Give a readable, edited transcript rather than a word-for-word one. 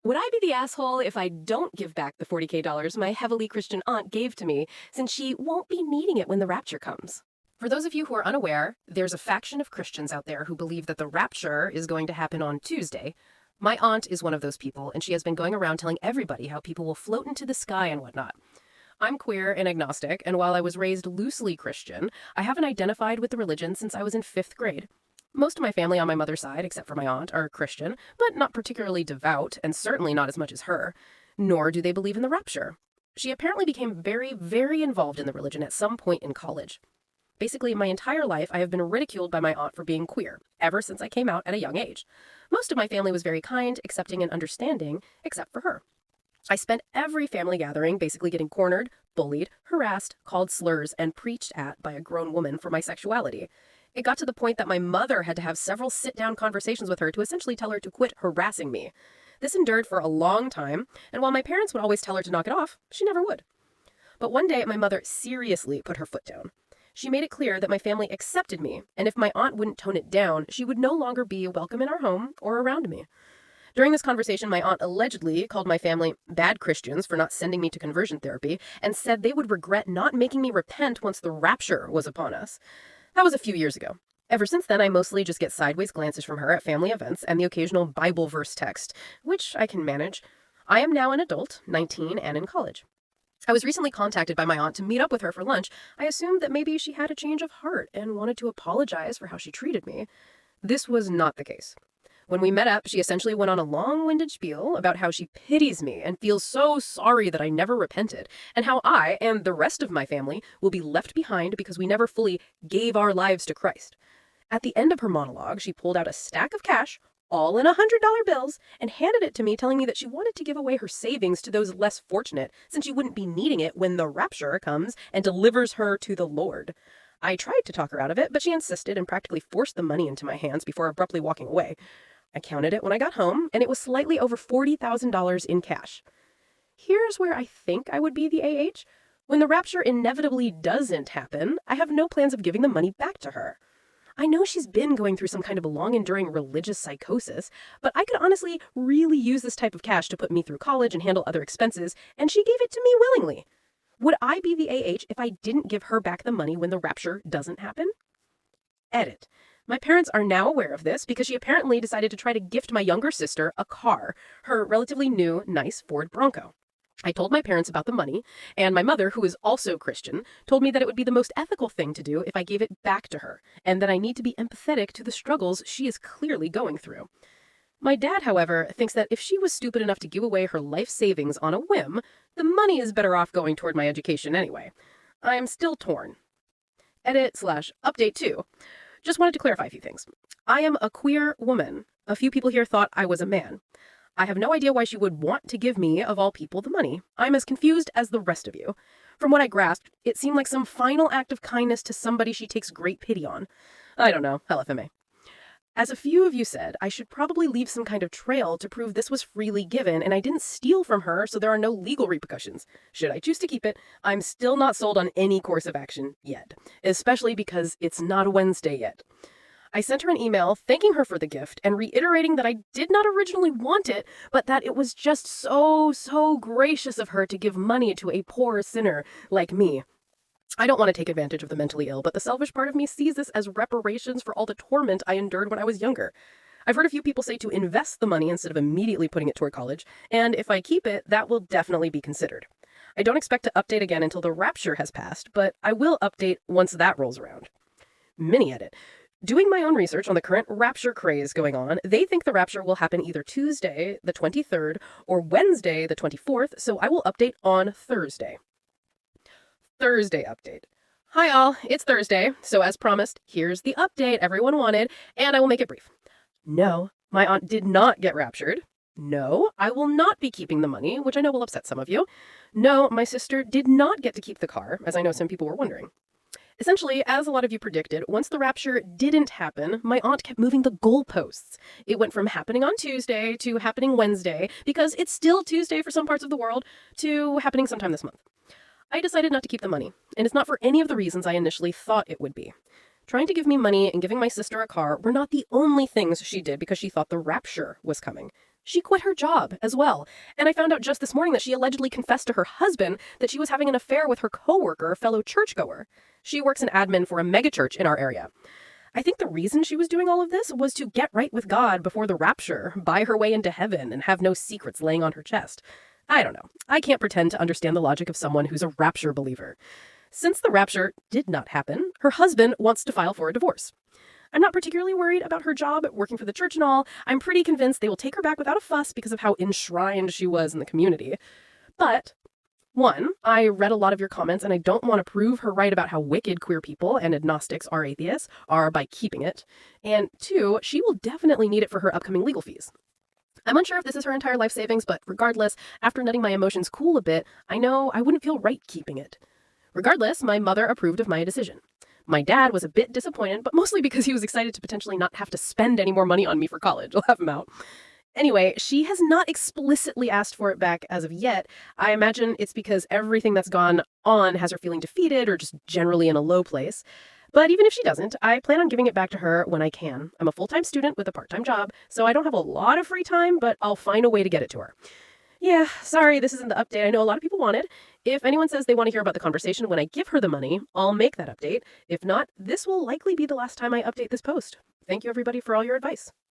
Would I be the asshole if I don't give back the $40K my heavily Christian aunt gave to me, since she won't be needing it when the rapture comes? For those of you who are unaware, there's a faction of Christians out there who believe that the rapture is going to happen on Tuesday. My aunt is one of those people, and she has been going around telling everybody how people will float into the sky and whatnot. I'm queer and agnostic, and while I was raised loosely Christian, I haven't identified with the religion since I was in 5th grade. Most of my family on my mother's side, except for my aunt, are Christian, but not particularly devout, and certainly not as much as her. Nor do they believe in the rapture. She apparently became very, very involved in the religion at some point in college. Basically, my entire life, I have been ridiculed by my aunt for being queer, ever since I came out at a young age. Most of my family was very kind, accepting, and understanding, except for her. I spent every family gathering basically getting cornered, bullied, harassed, called slurs, and preached at by a grown woman for my sexuality. It got to the point that my mother had to have several sit-down conversations with her to essentially tell her to quit harassing me. This endured for a long time, and while my parents would always tell her to knock it off, she never would. But one day, my mother seriously put her foot down. She made it clear that my family accepted me, and if my aunt wouldn't tone it down, she would no longer be welcome in our home or around me. During this conversation, my aunt allegedly called my family bad Christians for not sending me to conversion therapy and said they would regret not making me repent once the rapture was upon us. That was a few years ago. Ever since then, I mostly just get sideways glances from her at family events and the occasional Bible verse text, which I can manage. I am now an adult, 19, and in college. I was recently contacted by my aunt to meet up with her for lunch. I assumed that maybe she had a change of heart and wanted to apologize for how she treated me. This was not the case. When we met up, she essentially went on a long-winded spiel about how she pities me and feels so sorry that I never repented, and how I and the rest of my family will be left behind because we never fully gave our lives to Christ. At the end of her monologue, she pulled out a stack of cash, all in $100 bills, and handed it to me, telling me that she wanted to give away her savings to those less fortunate, since she wouldn't be needing it when the rapture comes and delivers her to the Lord. I tried to talk her out of it, but she insisted and practically forced the money into my hands before abruptly walking away. I counted it when I got home, and it was slightly over $40,000 in cash. Here's where I think I would be the AH. When the rapture inevitably doesn't happen, I have no plans of giving the money back to her. I know she's been going through some kind of a long-enduring religious psychosis, but I could honestly really use this type of cash to put me through college and handle other expenses, and she gave it to me willingly. Would I be the AH if I didn't give her back the money when the rapture doesn't happen? Edit. My parents are now aware of this because she apparently decided to try to gift my younger sister a car, her relatively new, nice Ford Bronco. I told my parents about the money, and my mother, who is also Christian, told me that it would be the most ethical thing to do if I gave it back to her, and that I need to be empathetic to the struggles she is clearly going through. My dad, however, thinks that if she was stupid enough to give away her life savings on a whim, the money is better off going toward my education anyway. I am still torn. Edit/update 2. Just wanted to clarify a few things. I am a queer woman. A few people here thought I was a man. I have no idea why she would want to give me, of all people, the money. I'm as confused as the rest of you. From what I grasped, it seemed like some final act of kindness to somebody she takes great pity on. I don't know, LFMA. As a few of you said, I should probably leave some kind of trail to prove this was freely given and I didn't steal from her, so there are no legal repercussions. Should I choose to keep it, I'm still not sold on any course of action yet, especially because it's not Wednesday yet. I sent her an email thanking her for the gift and reiterating that I did not originally want it, but that it was just so gracious of her to give money to a poor sinner like me. I don't want to take advantage of the mentally ill, but the selfish part of me sees this as reparations for all the torment I endured when I was younger. I've heard a few people say to invest the money instead of immediately putting it toward college, and if I keep it, that will definitely be considered. I don't expect to update again until the rapture has passed, but I will update once that rolls around. Mini edit. Doing my own research on the current rapture craze going on, they think the rapture will happen either Tuesday, the 23rd, or Wednesday, the 24th, so I will update on Thursday. Thursday update. Hi all, it's Thursday, so as promised, here's the update everyone wanted, and I will make it brief. No, my aunt did not get raptured. No, I will not be keeping the money, which I know will upset some of you. No, my sister did not get to keep the car, as I know some people were wondering. Essentially, as a lot of you predicted, once the rapture didn't happen, my aunt kept moving the goalposts. It went from happening on Tuesday to happening Wednesday, because it's still Tuesday for some parts of the world, to happening sometime this month. I decided not to keep the money, and it's not for any of the reasons I initially thought it would be. Trying to give me money and giving my sister a car were not the only things she did because she thought the rapture was coming. She quit her job as well. And I found out just this morning that she allegedly confessed to her husband that she was having an affair with her coworker, fellow churchgoer. She works in admin for a megachurch in our area. I think the reason she was doing all of this was to get right with God before the rapture, buy her way into heaven, and have no secrets laying on her chest. I don't know. I can't pretend to understand the logic of someone who's a rapture believer. Since the rapture did not happen, her husband wants to file for a divorce. I'm not particularly worried about her job working for the church and all. I'm pretty convinced they will take her back without a fuss because of how enshrined she was in the community. But one, I read a lot of your comments and I don't want to prove her right about how wicked queer people and agnostics are atheists are by keeping it. And two, she will definitely need it for her upcoming legal fees. I'm unsure if this is her entire life savings, but regardless, after letting my emotions cool a bit, I know I wouldn't feel right keeping it. Regardless, my mother approved of my decision. My dad was a bit disappointed, but mostly because he was excited to potentially not have to spend any more money on me for college. I'll have him out. Anyway, she has not explicitly asked for it back as of yet. I imagine it's because everything that's gone on has her feeling defeated or just generally in a low place. But even if she doesn't, I plan on giving it back to her when I can. I'm a full-time student with a part-time job, so I don't have a lot of free time, but I'll find a way to get it to her. Yeah, sorry, this isn't the update I know a lot of people wanted. If anyone says they want to hear about the conversation when I give her the money, I'll make that update. If not, this will likely be the last time I update this post. Thank you everybody for all your advice.